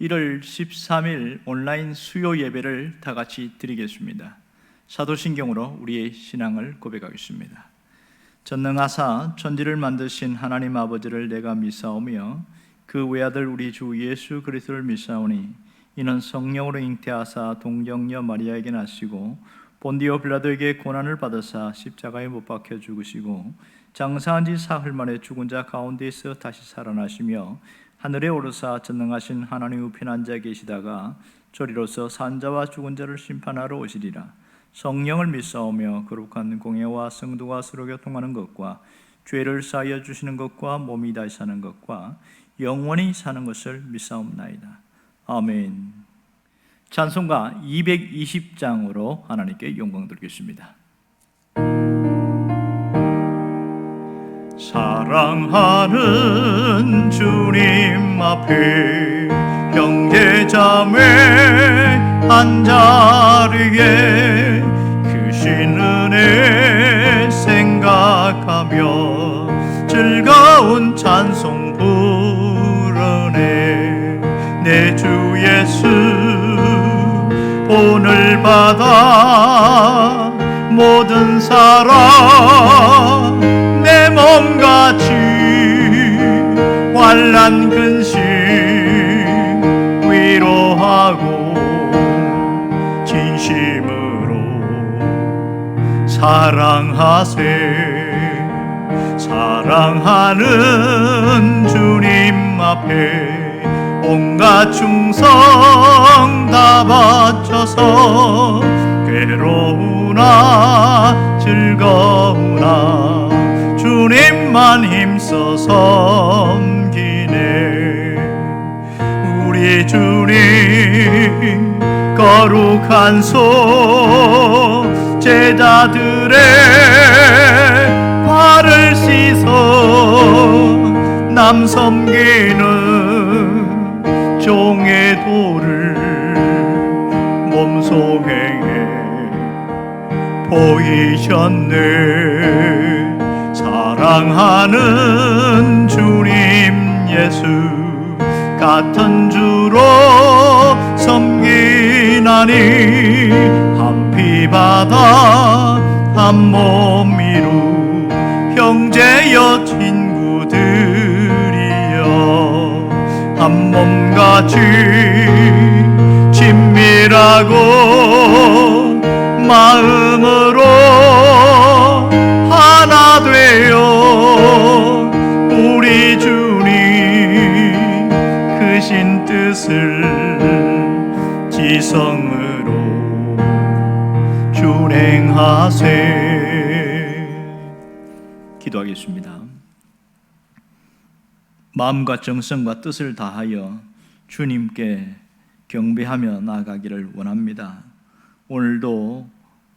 1월 13일 온라인 수요 예배를 다 같이 드리겠습니다. 사도신경으로 우리의 신앙을 고백하겠습니다. 전능하사 천지를 만드신 하나님 아버지를 내가 믿사오며 그 외아들 우리 주 예수 그리스도를 믿사오니 이는 성령으로 잉태하사 동정녀 마리아에게 나시고 본디오 빌라도에게 고난을 받으사 십자가에 못 박혀 죽으시고 장사한 지 사흘 만에 죽은 자 가운데에서 다시 살아나시며 하늘에 오르사 전능하신 하나님 우편 앉아 계시다가 저리로서 산자와 죽은 자를 심판하러 오시리라. 성령을 믿사오며 거룩한 공예와 성도가 서로 교통하는 것과 죄를 사하여 주시는 것과 몸이 다시 사는 것과 영원히 사는 것을 믿사옵나이다. 아멘. 찬송가 220장으로 하나님께 영광 드리겠습니다. 사랑하는 주님 앞에 형제자매 한자리에 크신 은혜 생각하며 즐거운 찬송 부르네. 내 주 예수 본을 받아 모든 사람 내 몸같이 환난 근심 위로하고 진심으로 사랑하세. 사랑하는 주님 앞에 온갖 충성 다 바쳐서 괴로우나 즐거우나 주님만 힘써 섬기네. 우리 주님 거룩한 손 제자들의 발을 씻어 남 섬기는 종의 도를 몸소행해 보이셨네. 사랑하는 주님 예수 같은 주로 섬기나니 한 피 바다 한 몸 이루 형제여 친구들이여 한 몸같이 친밀하고 마음으로 하나 되어 우리 주님 크신 뜻을 지성으로 준행하세. 기도하겠습니다. 마음과 정성과 뜻을 다하여 주님께 경배하며 나아가기를 원합니다. 오늘도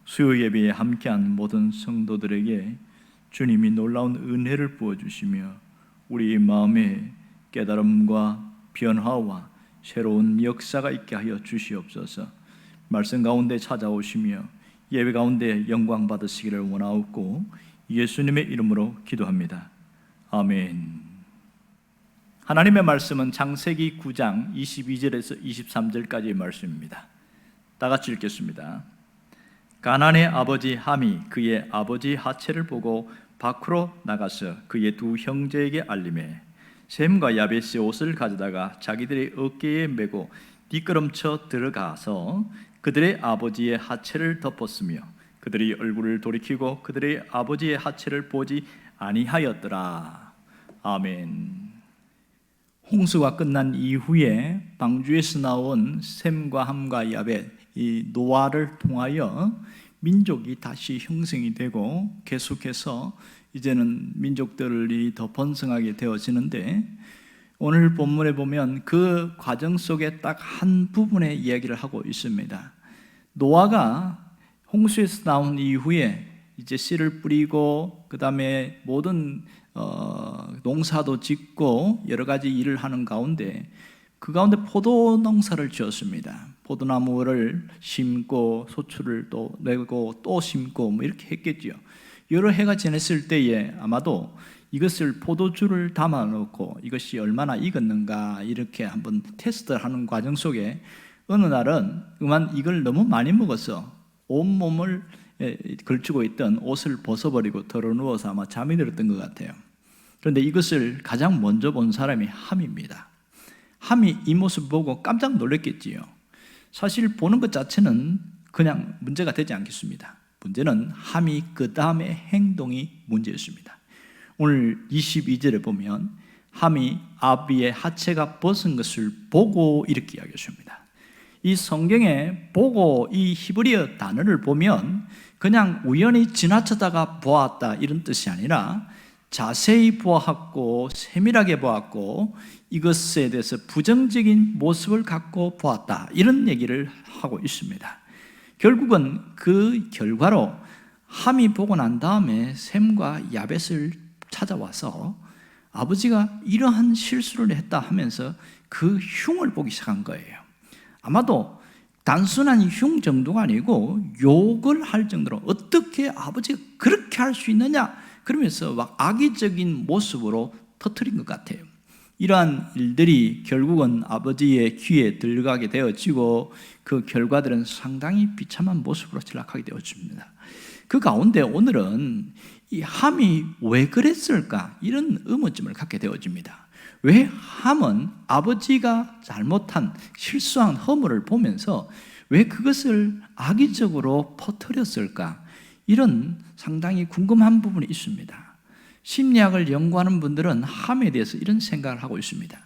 수요 예배에 함께한 모든 성도들에게 주님이 놀라운 은혜를 부어주시며 우리 마음에 깨달음과 변화와 새로운 역사가 있게 하여 주시옵소서. 말씀 가운데 찾아오시며 예배 가운데 영광 받으시기를 원하옵고 예수님의 이름으로 기도합니다. 아멘. 하나님의 말씀은 창세기 9장 22절에서 23절까지의 말씀입니다. 다 같이 읽겠습니다. 가나안의 아버지 함이 그의 아버지 하체를 보고 밖으로 나가서 그의 두 형제에게 알림해 셈과 야벳의 옷을 가져다가 자기들의 어깨에 메고 뒷걸음쳐 들어가서 그들의 아버지의 하체를 덮었으며 그들이 얼굴을 돌이키고 그들의 아버지의 하체를 보지 아니하였더라. 아멘. 홍수가 끝난 이후에 방주에서 나온 셈과 함과 야벳, 이 노아를 통하여 민족이 다시 형성이 되고 계속해서 이제는 민족들이 더 번성하게 되어지는데, 오늘 본문에 보면 그 과정 속에 딱 한 부분의 이야기를 하고 있습니다. 노아가 홍수에서 나온 이후에 이제 씨를 뿌리고 그 다음에 모든 농사도 짓고 여러 가지 일을 하는 가운데 그 가운데 포도 농사를 지었습니다. 포도나무를 심고 소출을 또 내고 또 심고 뭐 이렇게 했겠죠. 여러 해가 지났을 때에 아마도 이것을 포도주를 담아 놓고 이것이 얼마나 익었는가 이렇게 한번 테스트를 하는 과정 속에 어느 날은 그만 이걸 너무 많이 먹어서 온몸을 걸치고 있던 옷을 벗어버리고 덜어누워서 아마 잠이 들었던 것 같아요. 그런데 이것을 가장 먼저 본 사람이 함입니다. 함이 이 모습 보고 깜짝 놀랐겠지요. 사실 보는 것 자체는 그냥 문제가 되지 않겠습니다. 문제는 함이 그 다음에 행동이 문제였습니다. 오늘 22절에 보면 함이 아비의 하체가 벗은 것을 보고 이렇게 이야기했습니다. 이 성경에 보고 이 히브리어 단어를 보면 그냥 우연히 지나쳐다가 보았다 이런 뜻이 아니라 자세히 보았고 세밀하게 보았고 이것에 대해서 부정적인 모습을 갖고 보았다 이런 얘기를 하고 있습니다. 결국은 그 결과로 함이 보고 난 다음에 셈과 야벳을 찾아와서 아버지가 이러한 실수를 했다 하면서 그 흉을 보기 시작한 거예요. 아마도 단순한 흉 정도가 아니고 욕을 할 정도로 어떻게 아버지가 그렇게 할 수 있느냐 그러면서 막 악의적인 모습으로 터뜨린 것 같아요. 이러한 일들이 결국은 아버지의 귀에 들어가게 되어지고 그 결과들은 상당히 비참한 모습으로 전락하게 되어집니다. 그 가운데 오늘은 이 함이 왜 그랬을까 이런 의문점을 갖게 되어집니다. 왜 함은 아버지가 잘못한 실수한 허물을 보면서 왜 그것을 악의적으로 퍼뜨렸을까 이런 상당히 궁금한 부분이 있습니다. 심리학을 연구하는 분들은 함에 대해서 이런 생각을 하고 있습니다.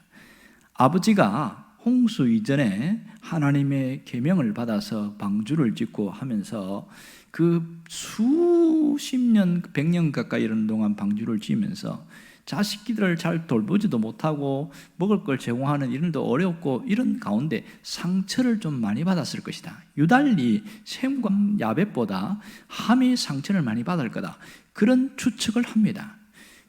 아버지가 홍수 이전에 하나님의 계명을 받아서 방주를 짓고 하면서 그 수십 년, 100년 가까이 이런 동안 방주를 지으면서 자식들을 잘 돌보지도 못하고 먹을 걸 제공하는 일도 어렵고 이런 가운데 상처를 좀 많이 받았을 것이다. 유달리 셈과 야벳보다 함이 상처를 많이 받을 거다. 그런 추측을 합니다.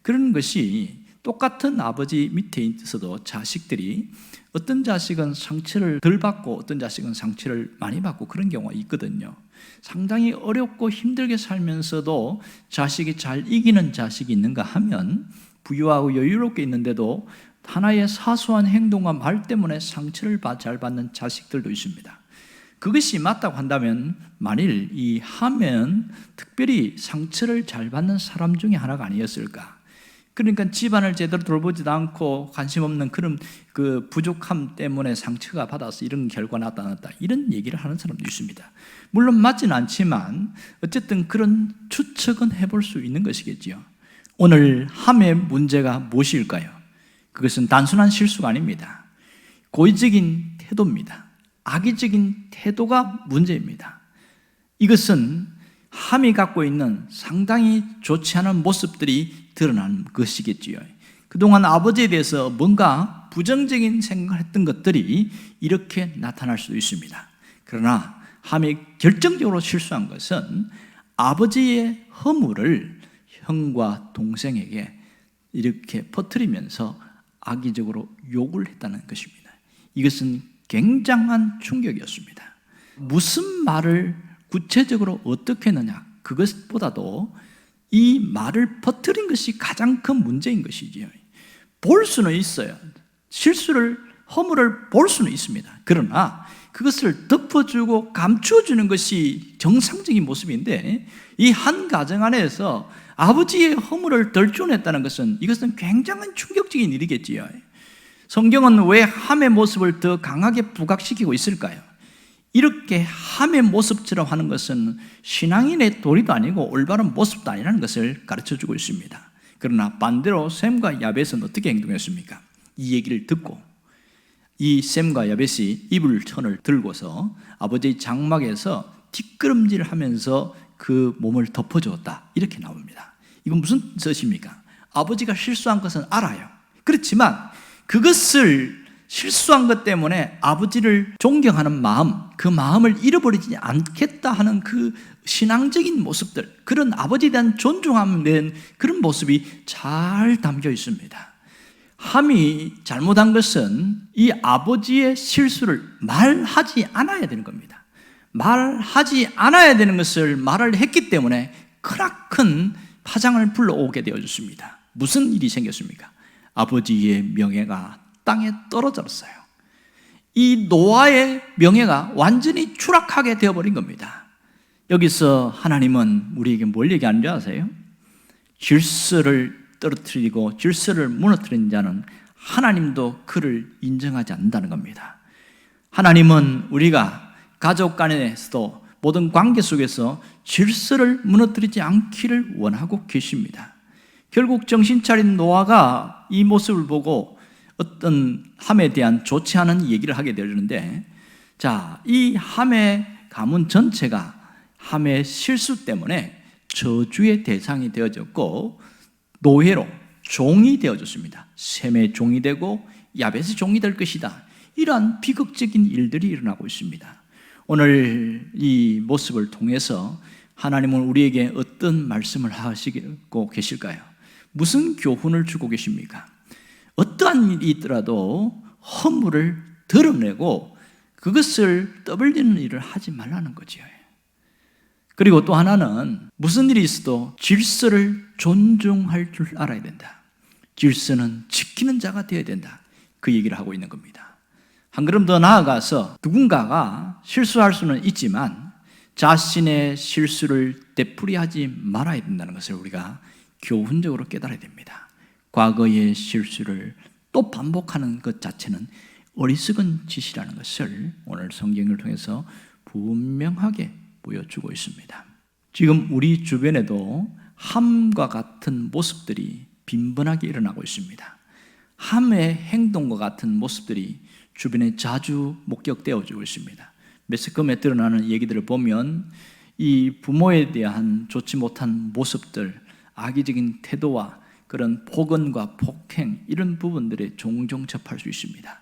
그런 것이 똑같은 아버지 밑에 있어도 자식들이 어떤 자식은 상처를 덜 받고 어떤 자식은 상처를 많이 받고 그런 경우가 있거든요. 상당히 어렵고 힘들게 살면서도 자식이 잘 이기는 자식이 있는가 하면 부유하고 여유롭게 있는데도 하나의 사소한 행동과 말 때문에 상처를 잘 받는 자식들도 있습니다. 그것이 맞다고 한다면 만일 이 함은 특별히 상처를 잘 받는 사람 중에 하나가 아니었을까? 그러니까 집안을 제대로 돌보지도 않고 관심 없는 그런 그 부족함 때문에 상처가 받아서 이런 결과가 나타났다 이런 얘기를 하는 사람도 있습니다. 물론 맞지는 않지만 어쨌든 그런 추측은 해볼 수 있는 것이겠지요. 오늘 함의 문제가 무엇일까요? 그것은 단순한 실수가 아닙니다. 고의적인 태도입니다. 악의적인 태도가 문제입니다. 이것은 함이 갖고 있는 상당히 좋지 않은 모습들이 드러난 것이겠지요. 그동안 아버지에 대해서 뭔가 부정적인 생각을 했던 것들이 이렇게 나타날 수도 있습니다. 그러나 함이 결정적으로 실수한 것은 아버지의 허물을 형과 동생에게 이렇게 퍼뜨리면서 악의적으로 욕을 했다는 것입니다. 이것은 굉장한 충격이었습니다. 무슨 말을 구체적으로 어떻게 했느냐 그것보다도 이 말을 퍼뜨린 것이 가장 큰 문제인 것이지요. 볼 수는 있어요. 실수를, 허물을 볼 수는 있습니다. 그러나 그것을 덮어주고 감추어주는 것이 정상적인 모습인데 이 한 가정 안에서 아버지의 허물을 덜쳐냈다는 것은 이것은 굉장한 충격적인 일이겠지요. 성경은 왜 함의 모습을 더 강하게 부각시키고 있을까요? 이렇게 함의 모습처럼 하는 것은 신앙인의 도리도 아니고 올바른 모습도 아니라는 것을 가르쳐주고 있습니다. 그러나 반대로 셈과 야벳은 어떻게 행동했습니까? 이 얘기를 듣고 이 셈과 야벳이 이불천을 들고서 아버지의 장막에서 뒷걸음질하면서 그 몸을 덮어주었다 이렇게 나옵니다. 이건 무슨 뜻입니까? 아버지가 실수한 것은 알아요. 그렇지만 그것을 실수한 것 때문에 아버지를 존경하는 마음, 그 마음을 잃어버리지 않겠다 하는 그 신앙적인 모습들, 그런 아버지에 대한 존중함에 대한 그런 모습이 잘 담겨 있습니다. 함이 잘못한 것은 이 아버지의 실수를 말하지 않아야 되는 겁니다. 말하지 않아야 되는 것을 말을 했기 때문에 크나큰 파장을 불러오게 되어졌습니다. 무슨 일이 생겼습니까? 아버지의 명예가 땅에 떨어졌어요. 이 노아의 명예가 완전히 추락하게 되어버린 겁니다. 여기서 하나님은 우리에게 뭘 얘기하는 줄 아세요? 질서를 떨어뜨리고 질서를 무너뜨린 자는 하나님도 그를 인정하지 않는다는 겁니다. 하나님은 우리가 가족 간에서도 모든 관계 속에서 질서를 무너뜨리지 않기를 원하고 계십니다. 결국 정신 차린 노아가 이 모습을 보고 어떤 함에 대한 좋지 않은 얘기를 하게 되는데, 자, 이 함의 가문 전체가 함의 실수 때문에 저주의 대상이 되어졌고 노예로 종이 되어졌습니다. 셈의 종이 되고 야벳의 종이 될 것이다. 이러한 비극적인 일들이 일어나고 있습니다. 오늘 이 모습을 통해서 하나님은 우리에게 어떤 말씀을 하시고 계실까요? 무슨 교훈을 주고 계십니까? 어떠한 일이 있더라도 허물을 드러내고 그것을 떠벌리는 일을 하지 말라는 거죠. 그리고 또 하나는 무슨 일이 있어도 질서를 존중할 줄 알아야 된다. 질서는 지키는 자가 되어야 된다. 그 얘기를 하고 있는 겁니다. 한 걸음 더 나아가서 누군가가 실수할 수는 있지만 자신의 실수를 되풀이하지 말아야 된다는 것을 우리가 교훈적으로 깨달아야 됩니다. 과거의 실수를 또 반복하는 것 자체는 어리석은 짓이라는 것을 오늘 성경을 통해서 분명하게 보여주고 있습니다. 지금 우리 주변에도 함과 같은 모습들이 빈번하게 일어나고 있습니다. 함의 행동과 같은 모습들이 주변에 자주 목격되어지고 있습니다. 매스컴에 드러나는 얘기들을 보면 이 부모에 대한 좋지 못한 모습들, 악의적인 태도와 그런 폭언과 폭행 이런 부분들에 종종 접할 수 있습니다.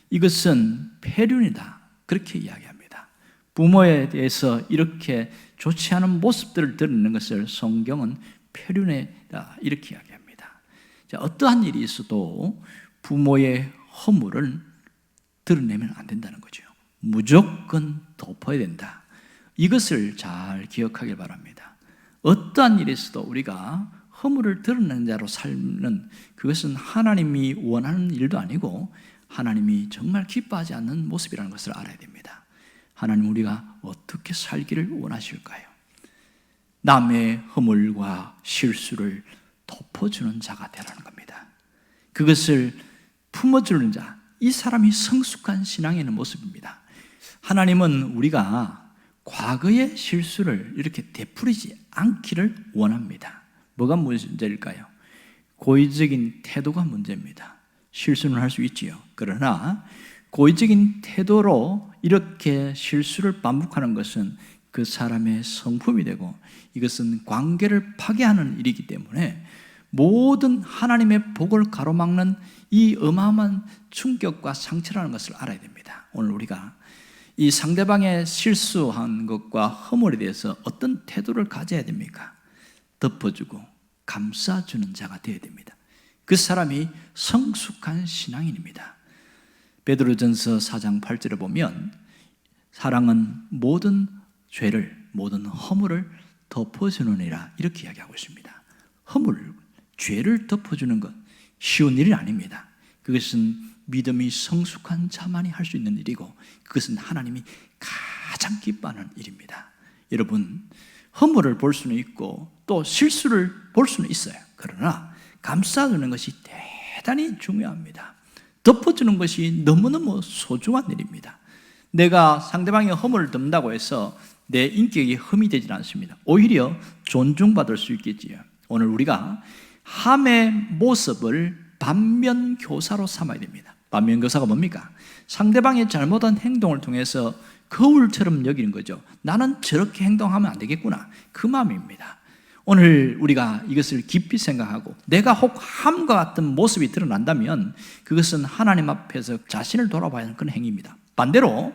이것은 폐륜이다, 그렇게 이야기합니다. 부모에 대해서 이렇게 좋지 않은 모습들을 드러내는 것을 성경은 폐륜이다, 이렇게 이야기합니다. 자, 어떠한 일이 있어도 부모의 허물을 드러내면 안 된다는 거죠. 무조건 덮어야 된다. 이것을 잘 기억하길 바랍니다. 어떠한 일이 있어도 우리가 허물을 드러내는 자로 살면 그것은 하나님이 원하는 일도 아니고 하나님이 정말 기뻐하지 않는 모습이라는 것을 알아야 됩니다. 하나님, 우리가 어떻게 살기를 원하실까요? 남의 허물과 실수를 덮어주는 자가 되라는 겁니다. 그것을 품어주는 자, 이 사람이 성숙한 신앙에 있는 모습입니다. 하나님은 우리가 과거의 실수를 이렇게 되풀이지 않기를 원합니다. 뭐가 문제일까요? 고의적인 태도가 문제입니다. 실수는 할 수 있지요. 그러나 고의적인 태도로 이렇게 실수를 반복하는 것은 그 사람의 성품이 되고 이것은 관계를 파괴하는 일이기 때문에 모든 하나님의 복을 가로막는 이 어마어마한 충격과 상처라는 것을 알아야 됩니다. 오늘 우리가 이 상대방의 실수한 것과 허물에 대해서 어떤 태도를 가져야 됩니까? 덮어주고 감싸주는 자가 되어야 됩니다. 그 사람이 성숙한 신앙인입니다. 베드로전서 4장 8절에 보면 사랑은 모든 죄를, 모든 허물을 덮어주느니라, 이렇게 이야기하고 있습니다. 허물, 죄를 덮어주는 것 쉬운 일이 아닙니다. 그것은 믿음이 성숙한 자만이 할 수 있는 일이고 그것은 하나님이 가장 기뻐하는 일입니다. 여러분, 허물을 볼 수는 있고 또 실수를 볼 수는 있어요. 그러나 감싸주는 것이 대단히 중요합니다. 덮어주는 것이 너무너무 소중한 일입니다. 내가 상대방의 허물을 덮는다고 해서 내 인격이 흠이 되지 않습니다. 오히려 존중받을 수 있겠지요. 오늘 우리가 함의 모습을 반면교사로 삼아야 됩니다. 반면교사가 뭡니까? 상대방의 잘못한 행동을 통해서 거울처럼 여기는 거죠. 나는 저렇게 행동하면 안 되겠구나, 그 마음입니다. 오늘 우리가 이것을 깊이 생각하고 내가 혹 함과 같은 모습이 드러난다면 그것은 하나님 앞에서 자신을 돌아봐야 하는 그런 행위입니다. 반대로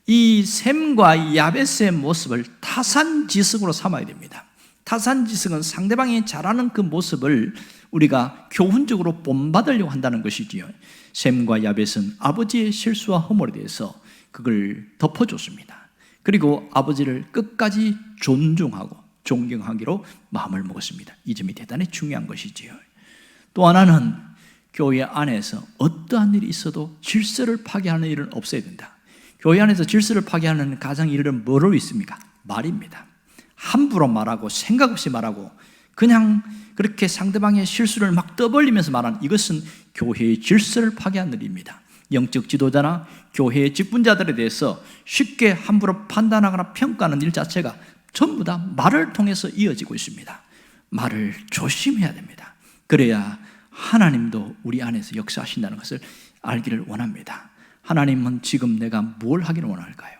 이 셈과 야벳의 모습을 타산지석으로 삼아야 됩니다. 타산지석은 상대방이 잘하는 그 모습을 우리가 교훈적으로 본받으려고 한다는 것이지요. 셈과 야벳은 아버지의 실수와 허물에 대해서 그걸 덮어줬습니다. 그리고 아버지를 끝까지 존중하고 존경하기로 마음을 먹었습니다. 이 점이 대단히 중요한 것이지요. 또 하나는 교회 안에서 어떠한 일이 있어도 질서를 파괴하는 일은 없어야 된다. 교회 안에서 질서를 파괴하는 가장 일은 뭐로 있습니까? 말입니다. 함부로 말하고 생각 없이 말하고 그냥 그렇게 상대방의 실수를 막 떠벌리면서 말하는 이것은 교회의 질서를 파괴하는 일입니다. 영적 지도자나 교회의 직분자들에 대해서 쉽게 함부로 판단하거나 평가하는 일 자체가 전부 다 말을 통해서 이어지고 있습니다. 말을 조심해야 됩니다. 그래야 하나님도 우리 안에서 역사하신다는 것을 알기를 원합니다. 하나님은 지금 내가 뭘 하기를 원할까요?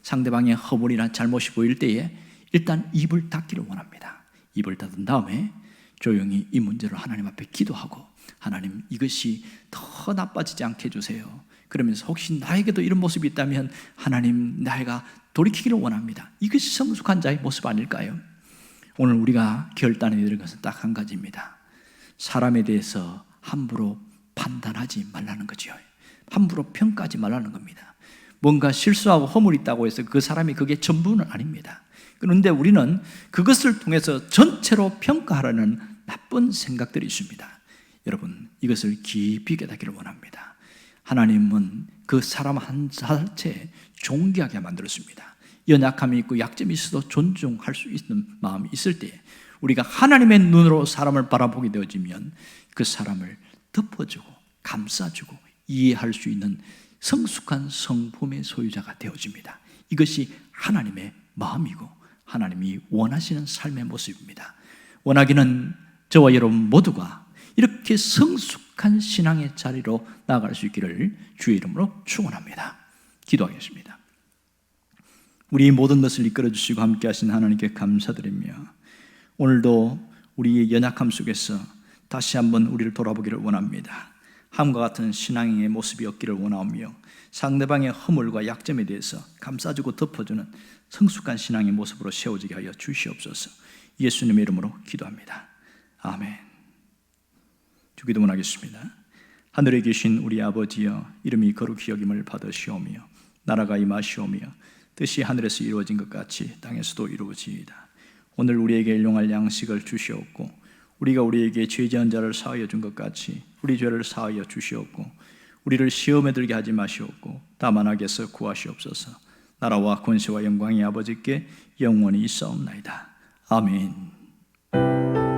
상대방의 허물이나 잘못이 보일 때에 일단 입을 닫기를 원합니다. 입을 닫은 다음에 조용히 이 문제를 하나님 앞에 기도하고, 하나님 이것이 더 나빠지지 않게 해주세요. 그러면서 혹시 나에게도 이런 모습이 있다면 하나님 나이가 돌이키기를 원합니다. 이것이 성숙한 자의 모습 아닐까요? 오늘 우리가 결단해야 될 것은 딱 한 가지입니다. 사람에 대해서 함부로 판단하지 말라는 거죠. 함부로 평가하지 말라는 겁니다. 뭔가 실수하고 허물이 있다고 해서 그 사람이 그게 전부는 아닙니다. 그런데 우리는 그것을 통해서 전체로 평가하라는 나쁜 생각들이 있습니다. 여러분, 이것을 깊이 깨닫기를 원합니다. 하나님은 그 사람 한 자체에 존귀하게 만들었습니다. 연약함이 있고 약점이 있어도 존중할 수 있는 마음이 있을 때 우리가 하나님의 눈으로 사람을 바라보게 되어지면 그 사람을 덮어주고 감싸주고 이해할 수 있는 성숙한 성품의 소유자가 되어집니다. 이것이 하나님의 마음이고 하나님이 원하시는 삶의 모습입니다. 원하기는 저와 여러분 모두가 이렇게 성숙한 신앙의 자리로 나아갈 수 있기를 주의 이름으로 축원합니다. 기도하겠습니다. 우리 모든 것을 이끌어 주시고 함께 하신 하나님께 감사드리며, 오늘도 우리의 연약함 속에서 다시 한번 우리를 돌아보기를 원합니다. 함과 같은 신앙의 모습이 없기를 원하며, 상대방의 허물과 약점에 대해서 감싸주고 덮어주는 성숙한 신앙의 모습으로 세워지게 하여 주시옵소서. 예수님의 이름으로 기도합니다. 아멘. 주기도 원하겠습니다. 하늘에 계신 우리 아버지여, 이름이 거룩히 여김을 받으시오며 나라가 임하시오며 뜻이 하늘에서 이루어진 것 같이 땅에서도 이루어지이다. 오늘 우리에게 일용할 양식을 주시옵고, 우리가 우리에게 죄 지은 자를 사하여 준 것 같이 우리 죄를 사하여 주시옵고, 우리를 시험에 들게 하지 마시옵고 다만 악에서 구하시옵소서. 나라와 권세와 영광이 아버지께 영원히 있사옵나이다. 아멘.